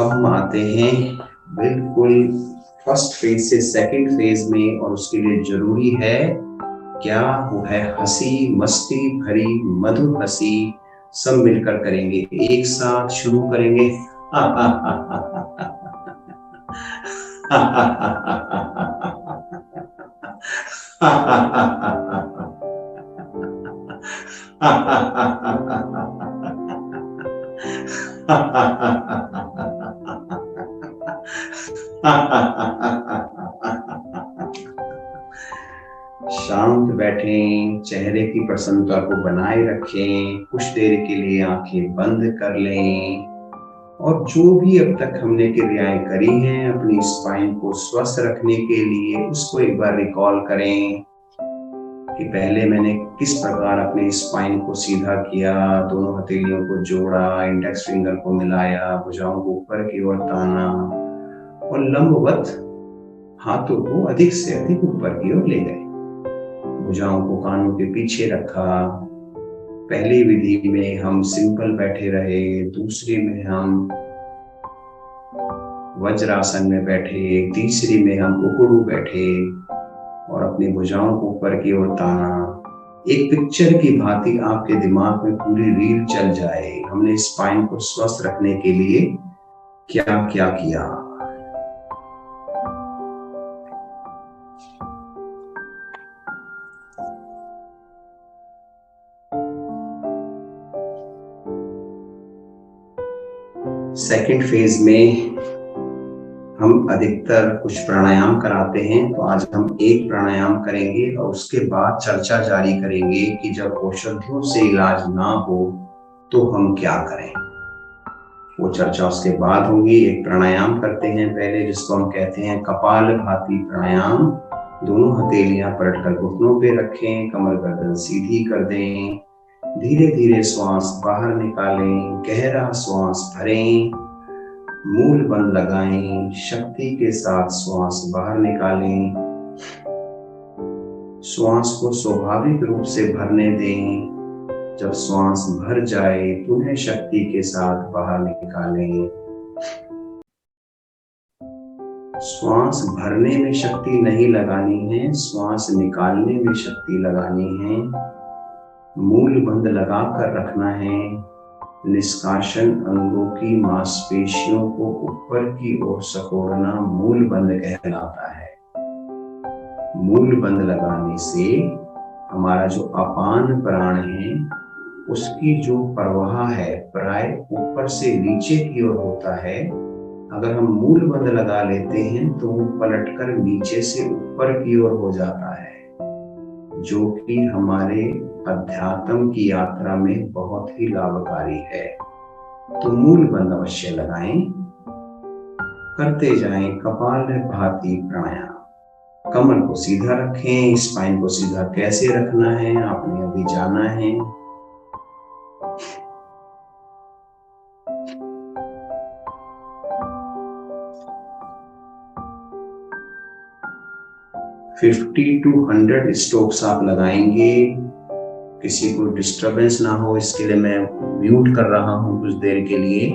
अब हम आते हैं बिल्कुल फर्स्ट फेज से सेकंड फेज में, और उसके लिए जरूरी है क्या? वो है हंसी मस्ती भरी मधुर हंसी। सब मिलकर करेंगे, एक साथ शुरू करेंगे। शांत बैठें, चेहरे की प्रसन्नता को बनाए रखें, कुछ देर के लिए आंखें बंद कर लें, और जो भी अब तक हमने क्रियाएं करी हैं अपनी स्पाइन को स्वस्थ रखने के लिए, उसको एक बार रिकॉल करें कि पहले मैंने किस प्रकार अपने स्पाइन को सीधा किया, दोनों हथेलियों को जोड़ा, इंडेक्स फिंगर को मिलाया, भुजाओं को ऊपर की ओर ताना और लंबवत हाथों को अधिक से अधिक ऊपर की ओर ले गए। भुजाओं को कानों के पीछे रखा। पहली विधि में हम सिंपल बैठे रहे, दूसरी में हम वज्रासन में बैठे, तीसरी में हम उकड़ू बैठे और अपनी भुजाओं को ऊपर की ओर ताना। एक पिक्चर की भांति आपके दिमाग में पूरी रील चल जाए हमने स्पाइन को स्वस्थ रखने के लिए क्या क्या किया। सेकंड फेज में हम अधिकतर कुछ प्राणायाम कराते हैं, तो आज हम एक प्राणायाम करेंगे और उसके बाद चर्चा जारी करेंगे कि जब औषधियों से इलाज ना हो तो हम क्या करें। वो चर्चा उसके बाद होगी। एक प्राणायाम करते हैं पहले, जिसको हम कहते हैं कपालभाति प्राणायाम। दोनों हथेलियां पलटकर घुटनों पे रखें, कमर गर्दन सीधी कर दें, धीरे धीरे श्वास बाहर निकालें, गहरा श्वास भरें, मूल बंद लगाएं, शक्ति के साथ श्वास बाहर निकालें, श्वास को स्वाभाविक रूप से भरने दें। जब श्वास भर जाए पुनः शक्ति के साथ बाहर निकालें। श्वास भरने में शक्ति नहीं लगानी है, श्वास निकालने में शक्ति लगानी है। मूल बंद लगाकर रखना है। निष्कासन अंगों की मांसपेशियों को ऊपर की ओर सकोड़ना मूल बंद कहलाता है। मूल बंद लगाने से हमारा जो अपान प्राण है उसकी जो प्रवाह है प्राय ऊपर से नीचे की ओर होता है। अगर हम मूल बंद लगा लेते हैं तो वो पलटकर नीचे से ऊपर की ओर हो जाता है, जो कि हमारे अध्यात्म की यात्रा में बहुत ही लाभकारी है। तो मूल बंद अवश्य लगाएं। करते जाएं कपालभाति प्राणायाम। कमर को सीधा रखें। स्पाइन को सीधा कैसे रखना है आपने अभी जाना है। फिफ्टी टू 100 स्ट्रोक्स आप लगाएंगे। किसी को डिस्टरबेंस ना हो इसके लिए मैं म्यूट कर रहा हूं कुछ देर के लिए।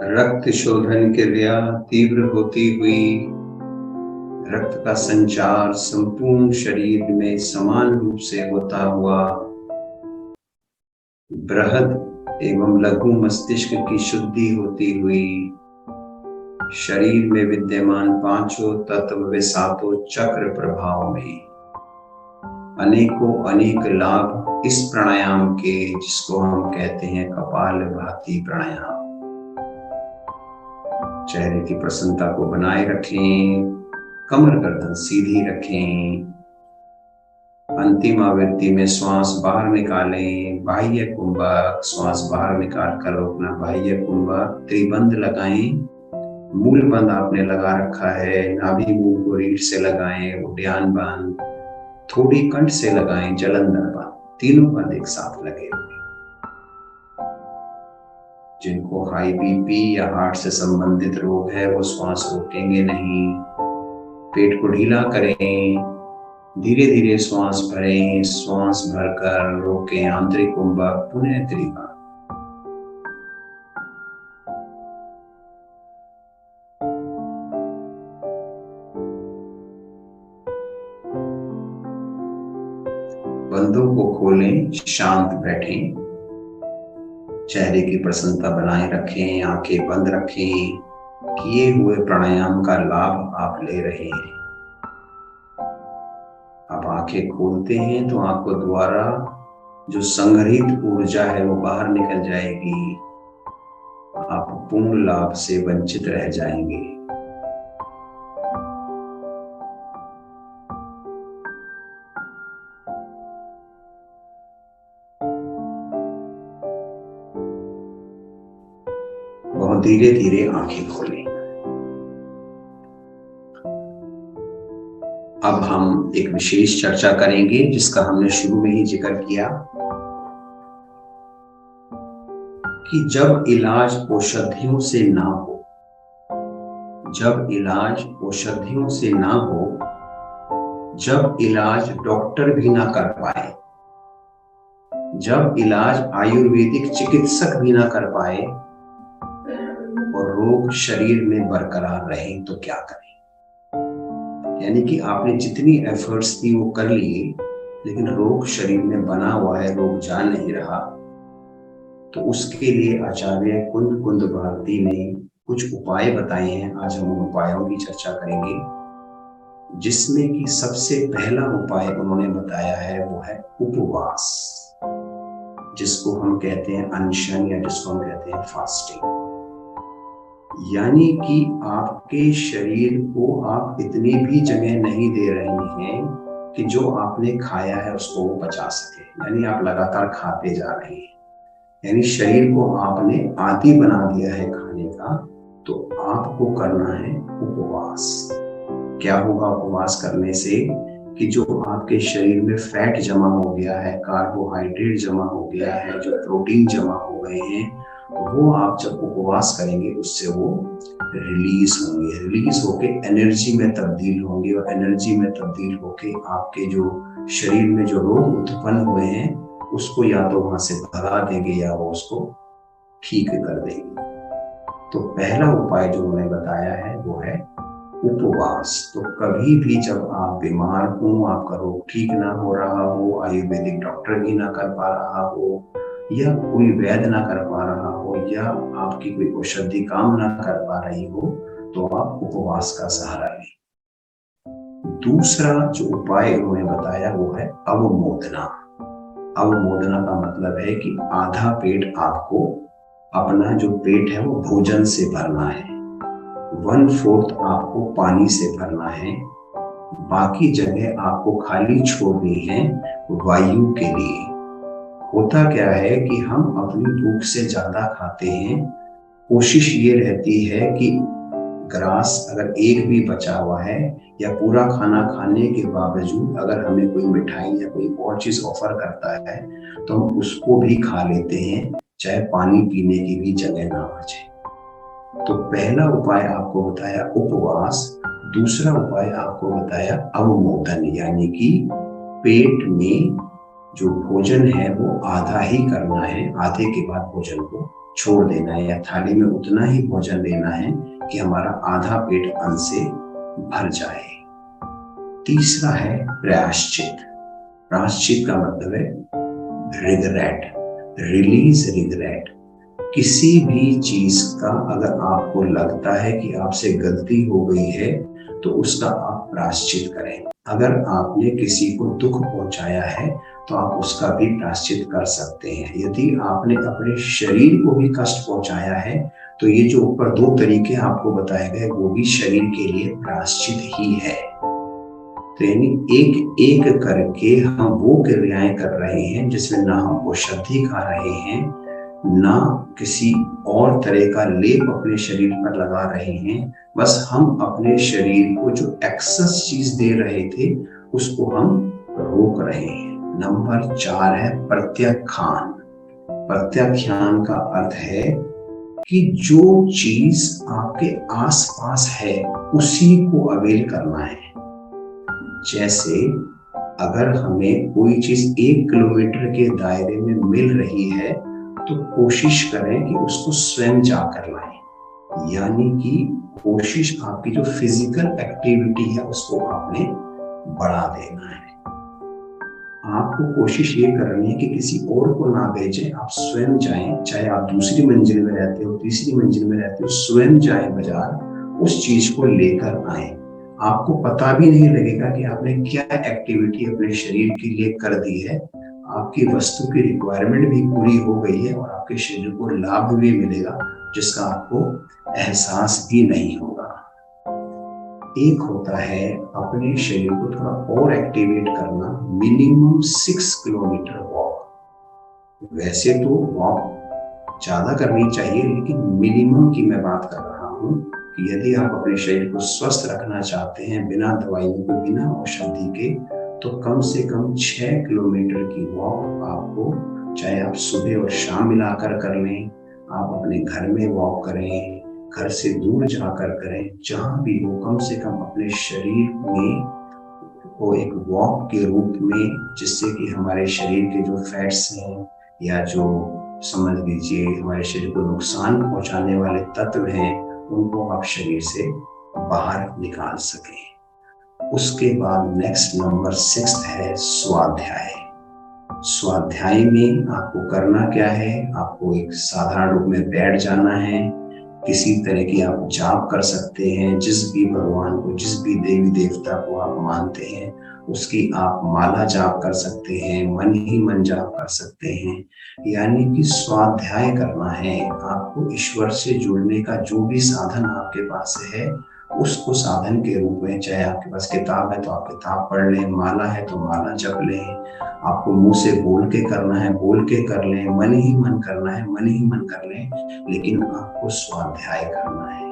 रक्त शोधन क्रिया तीव्र होती हुई रक्त का संचार संपूर्ण शरीर में समान रूप से होता हुआ बृहद एवं लघु मस्तिष्क की शुद्धि होती हुई शरीर में विद्यमान पांचों तत्व व सातों चक्र प्रभाव में अनेकों अनेक लाभ इस प्राणायाम के, जिसको हम कहते हैं कपालभाति प्राणायाम। चेहरे की प्रसन्नता को बनाए रखें, कमर गर्दन सीधी रखें। अंतिम आवृत्ति में श्वास बाहर निकालें, बाह्य कुंभक, श्वास बाहर निकाल कर रोकना, बाह्य कुंभक। त्रिबंध लगाएं, मूल बंद आपने लगा रखा है, नाभि मूल को रीढ़ से लगाएं, उद्यान बंद, थोड़ी कंठ से लगाएं, जलंधर बंद। तीनों बंद एक साथ लगे हुए। जिनको हाई बीपी या हार्ट से संबंधित रोग है वो श्वास रोकेंगे नहीं। पेट को ढीला करें, धीरे धीरे श्वास भरें, श्वास भरकर रोकें, आंतरिक कुंभक, पुनः त्रिबंध। बंदों को खोलें, शांत बैठें, चेहरे की प्रसन्नता बनाए रखें, आंखें बंद रखें। किए हुए प्राणायाम का लाभ आप ले रहे हैं। आप आंखें खोलते हैं तो आंखों द्वारा जो संग्रहित ऊर्जा है वो बाहर निकल जाएगी। आप पूर्ण लाभ से वंचित रह जाएंगे। बहुत धीरे धीरे आंखें खोलें। अब हम एक विशेष चर्चा करेंगे जिसका हमने शुरू में ही जिक्र किया कि जब इलाज औषधियों से ना हो, जब इलाज औषधियों से ना हो, जब इलाज डॉक्टर भी ना कर पाए, जब इलाज आयुर्वेदिक चिकित्सक भी ना कर पाए और रोग शरीर में बरकरार रहे तो क्या करें। यानी कि आपने जितनी एफर्ट्स दी वो कर लिए, लेकिन रोग शरीर में बना हुआ है, रोग जा नहीं रहा। तो उसके लिए आचार्य कुंद कुंद भारती ने कुछ उपाय बताए हैं। आज हम उन उपायों की चर्चा करेंगे, जिसमें कि सबसे पहला उपाय उन्होंने बताया है वो है उपवास, जिसको हम कहते हैं अनशन या जिसको हम कहते हैं फास्टिंग। यानी कि आपके शरीर को आप इतनी भी जगह नहीं दे रहे हैं कि जो आपने खाया है उसको वो पचा सके। यानी आप लगातार खाते जा रहे हैं, यानी शरीर को आपने आदी बना दिया है खाने का। तो आपको करना है उपवास। क्या होगा उपवास करने से कि जो आपके शरीर में फैट जमा हो गया है, कार्बोहाइड्रेट जमा हो गया है, जो प्रोटीन जमा हो गए हैं, वो आप जब उपवास करेंगे उससे वो रिलीज होंगे, रिलीज होके एनर्जी में तब्दील होंगे, और एनर्जी में तब्दील होके आपके जो शरीर में जो रोग उत्पन्न हुए हैं उसको या तो वहां से भगा देंगे या वो उसको ठीक कर देंगे। तो पहला उपाय जो उन्होंने बताया है वो है उपवास, तो कभी भी जब आप बीमार हो, आपका रोग ठीक ना हो रहा हो, आयुर्वेदिक डॉक्टर भी ना कर पा रहा हो, या कोई वैद्य ना कर पा रहा हो, या आपकी कोई औषधि काम ना कर पा रही हो, तो आप उपवास का सहारा लें। दूसरा जो उपाय उन्होंने बताया वो है अवमोदना। अवमोदना का मतलब है कि आधा पेट आपको, अपना जो पेट है वो भोजन से भरना है, 1/4 आपको पानी से भरना है, बाकी जगह आपको खाली छोड़नी है वायु के लिए। होता क्या है कि हम अपनी भूख से ज्यादा खाते हैं, कोशिश ये रहती है कि ग्रास अगर एक भी बचा हुआ है, या पूरा खाना खाने के बावजूद अगर हमें कोई मिठाई या कोई और चीज ऑफर करता है तो हम उसको भी खा लेते हैं, चाहे पानी पीने की भी जगह ना बचे। तो पहला उपाय आपको बताया उपवास, दूसरा उपाय आपको बताया अवमोदन, यानी कि पेट में जो भोजन है वो आधा ही करना है, आधे के बाद भोजन को छोड़ देना है, या थाली में उतना ही भोजन लेना है कि हमारा आधा पेट अन्न से भर जाए। तीसरा है प्रायश्चित। प्रायश्चित का मतलब है रिग्रेट, रिलीज रिग्रेट। किसी भी चीज का अगर आपको लगता है कि आपसे गलती हो गई है तो उसका आप प्रायश्चित करें। अगर आपने किसी को दुख पहुंचाया है तो आप उसका भी प्रायश्चित कर सकते हैं। यदि आपने अपने शरीर को भी कष्ट पहुंचाया है तो ये जो ऊपर 2 तरीके आपको बताए गए वो भी शरीर के लिए प्रायश्चित ही है। तो यानी एक एक करके हम वो क्रियाएं कर रहे हैं जिसमें ना हम औषधि खा रहे हैं, ना किसी और तरह का लेप अपने शरीर पर लगा रहे हैं, बस हम अपने शरीर को जो एक्सेस चीज दे रहे थे उसको हम रोक रहे हैं। नंबर 4 है प्रत्याख्यान। प्रत्याख्यान का अर्थ है कि जो चीज आपके आसपास है उसी को अवेल करना है। जैसे अगर हमें कोई चीज 1 किलोमीटर के दायरे में मिल रही है तो कोशिश करें कि उसको स्वयं जाकर लाएं, यानी कि कोशिश आपकी जो फिजिकल एक्टिविटी है उसको आपने बढ़ा देना है। आपको कोशिश ये करनी है कि किसी और को ना भेजें, आप स्वयं जाएं, चाहे आप दूसरी मंजिल में रहते हो, तीसरी मंजिल में रहते हो, स्वयं जाएं बाजार, उस चीज को लेकर आए। आपको पता भी नहीं लगेगा कि आपने क्या एक्टिविटी अपने शरीर के लिए कर दी है, आपकी वस्तु की रिक्वायरमेंट भी पूरी हो गई है और आपके शरीर को लाभ भी मिलेगा जिसका आपको एहसास भी नहीं होगा। एक होता है अपने शरीर को थोड़ा और एक्टिवेट करना, मिनिमम 6 किलोमीटर वॉक। वैसे तो वॉक ज्यादा करनी चाहिए, लेकिन मिनिमम की मैं बात कर रहा हूँ कि यदि आप अपने शरीर को स्वस्थ रखना चाहते हैं बिना दवाइयों के, बिना औषधि के, तो कम से कम 6 किलोमीटर की वॉक आपको, चाहे आप सुबह और शाम मिलाकर कर लें, आप अपने घर में वॉक करें, घर से दूर जाकर करें, जहां भी हो, कम से कम अपने शरीर में को एक वॉक के रूप में, जिससे कि हमारे शरीर के जो फैट्स हैं या जो समझ लीजिए हमारे शरीर को नुकसान पहुंचाने वाले तत्व हैं उनको आप शरीर से बाहर निकाल सकें। उसके बाद नेक्स्ट नंबर 6 है स्वाध्याय। स्वाध्याय में आपको करना क्या है, आपको एक साधारण रूप में बैठ जाना है, किसी तरह की आप जाप कर सकते हैं, जिस भी भगवान को, जिस भी देवी देवता को आप मानते हैं उसकी आप माला जाप कर सकते हैं, मन ही मन जाप कर सकते हैं। यानी कि स्वाध्याय करना है आपको, ईश्वर से जुड़ने का जो भी साधन आपके पास है उसको साधन के रूप में, चाहे आपके पास किताब है तो आप किताब पढ़ लें, माला है तो माला जप लें, आपको मुंह से बोल के करना है बोल के कर लें, मन ही मन करना है मन ही मन कर लें, लेकिन आपको स्वाध्याय करना है।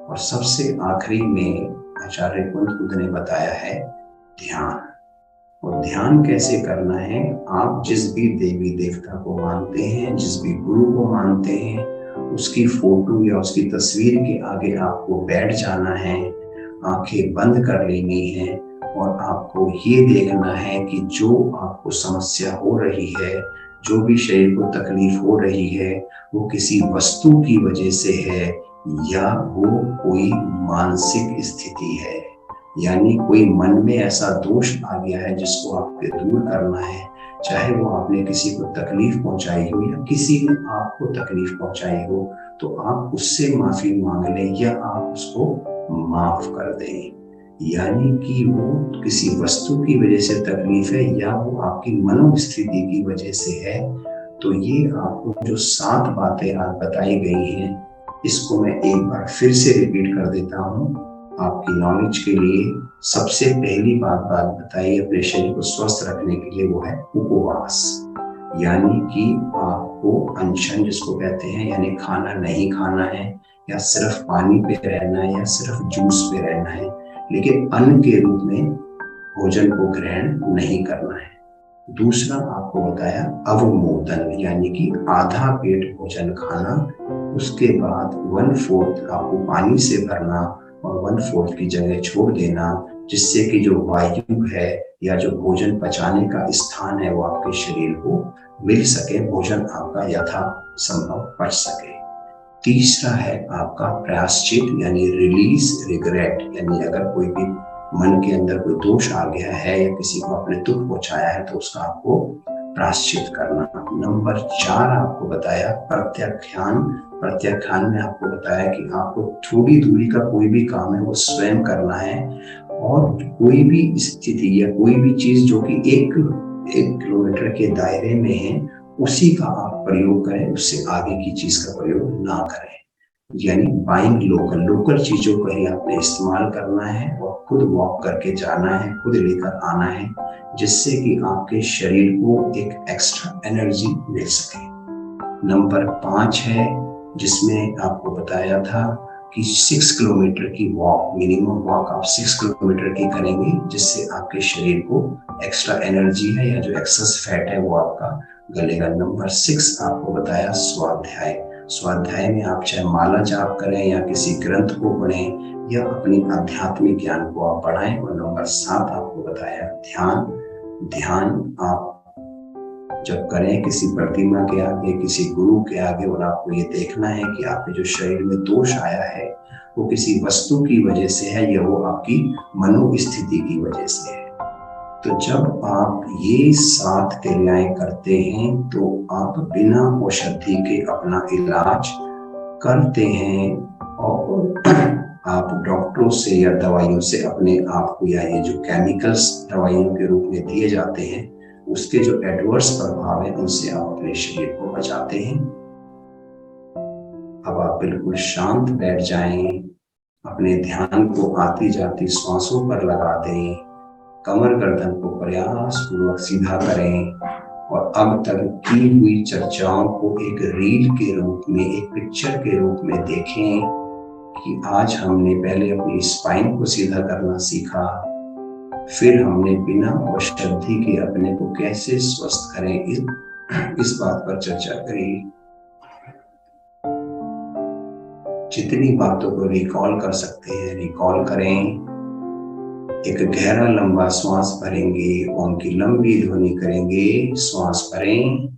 और सबसे आखिरी में आचार्य कुंत बुद्ध ने बताया है ध्यान। और ध्यान कैसे करना है, आप जिस भी देवी देवता को मानते हैं, जिस भी गुरु को मानते हैं, उसकी फोटो या उसकी तस्वीर के आगे आपको बैठ जाना है, आंखें बंद कर लेनी है और आपको ये देखना है कि जो आपको समस्या हो रही है, जो भी शरीर को तकलीफ हो रही है, वो किसी वस्तु की वजह से है या वो कोई मानसिक स्थिति है, यानी कोई मन में ऐसा दोष आ गया है जिसको आपको दूर करना है, चाहे वो आपने किसी को तकलीफ पहुंचाई हो या किसी ने आपको तकलीफ पहुंचाई हो, तो आप उससे माफी मांग लें या आप उसको माफ कर दें। यानी कि वो किसी वस्तु की वजह से तकलीफ है या वो आपकी मनोस्थिति की वजह से है। तो ये आपको जो 7 बातें आज बताई गई हैं, इसको मैं एक बार फिर से रिपीट कर देता हूँ आपकी नॉलेज के लिए। सबसे पहली बात बताइए अपने शरीर को स्वस्थ रखने के लिए, वो है उपवास। यानी कि आपको अनशन जिसको कहते हैं, यानी खाना नहीं खाना है या सिर्फ पानी पे रहना है या सिर्फ जूस पे रहना है, लेकिन अन्न के रूप में भोजन को ग्रहण नहीं करना है। दूसरा आपको बताया अवमोदन, यानी कि आधा पेट भोजन खाना, उसके बाद 1/4 आपको पानी से भरना और 1/4 की जगह छोड़ देना, जिससे कि जो वायु है या जो भोजन पचाने का स्थान है वो आपके शरीर को मिल सके, भोजन आपका यथा संभव पच सके। तीसरा है आपका प्रायश्चित, यानी रिलीज रिग्रेट, यानी अगर कोई भी मन के अंदर कोई दोष आ गया है या किसी को आपने दुख पहुंचाया है तो उसका आपको प्रायश्चित करना। नंबर 4 आपको बताया प्रत्याख्यान। प्रत्याख्यान में आपको बताया कि आपको थोड़ी दूरी का कोई भी काम है वो स्वयं करना है, और कोई भी स्थिति या कोई भी चीज जो कि 1 किलोमीटर के दायरे में है उसी का आप प्रयोग करें, उससे आगे की चीज का प्रयोग ना करें। यानी बाइंग लोकल, लोकल चीजों का ही आपने इस्तेमाल करना है और खुद वॉक करके जाना है, खुद लेकर आना है, जिससे कि आपके शरीर को एक एक्स्ट्रा एनर्जी मिल सके। नंबर 5 है जिसमें आपको बताया था कि 6 किलोमीटर की वॉक, मिनिमम वॉक आप 6 किलोमीटर की करेंगे, जिससे आपके शरीर को एक्स्ट्रा एनर्जी है या जो एक्सेस फैट है वो आपका गलेगा। नंबर 6 आपको बताया स्वाध्याय। स्वाध्याय में आप चाहे माला जाप करें या किसी ग्रंथ को पढ़ें या अपनी आध्यात्मिक ज्ञान को आप बढ़ाएं। और नंबर 7 आपको बताया ध्यान। ध्यान आप जब करें किसी प्रतिमा के आगे, किसी गुरु के आगे, और आपको ये देखना है कि आपके जो शरीर में दोष आया है वो किसी वस्तु की वजह से है या वो आपकी मनोस्थिति की वजह से है। तो जब आप ये 7 क्रियाएं करते हैं तो आप बिना औषधि के अपना इलाज करते हैं, और आप डॉक्टरों से या दवाइयों से अपने आप को, या ये जो केमिकल्स दवाइयों के रूप में दिए जाते हैं उसके जो एडवर्स प्रभाव है उनसे आप अपने शरीर को बचाते हैं। अब आप बिल्कुल शांत बैठ जाएं, अपने ध्यान को आती जाती सांसों पर लगा दें, कमर गर्दन को प्रयास पूर्वक सीधा करें, और अब तक की हुई चर्चाओं को एक रील के रूप में, एक पिक्चर के रूप में देखें कि आज हमने पहले अपनी स्पाइन को सीधा करना सीखा, फिर हमने बिना औषधि के अपने को कैसे स्वस्थ करें इस बात पर चर्चा करी। जितनी बातों को रिकॉल कर सकते हैं रिकॉल करें। एक गहरा लंबा श्वास भरेंगे, ओम की लंबी ध्वनि करेंगे, श्वास भरें,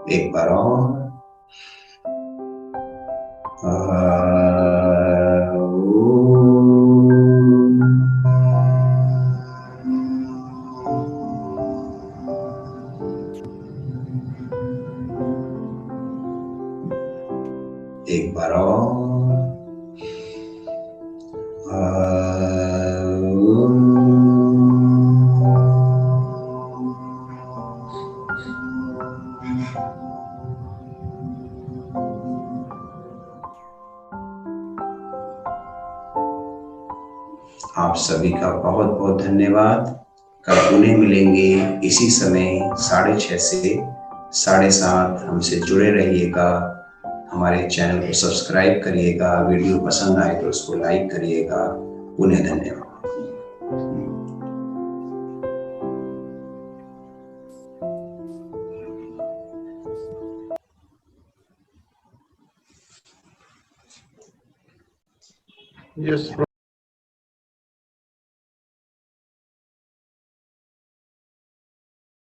एक बार और, एक बार और, आप सभी का बहुत बहुत धन्यवाद। कल पुनः मिलेंगे इसी समय 6:30 से 7:30। हमसे जुड़े रहिएगा, हमारे चैनल को सब्सक्राइब करिएगा, वीडियो पसंद आए तो उसको लाइक करिएगा। पुनः धन्यवाद। Yes,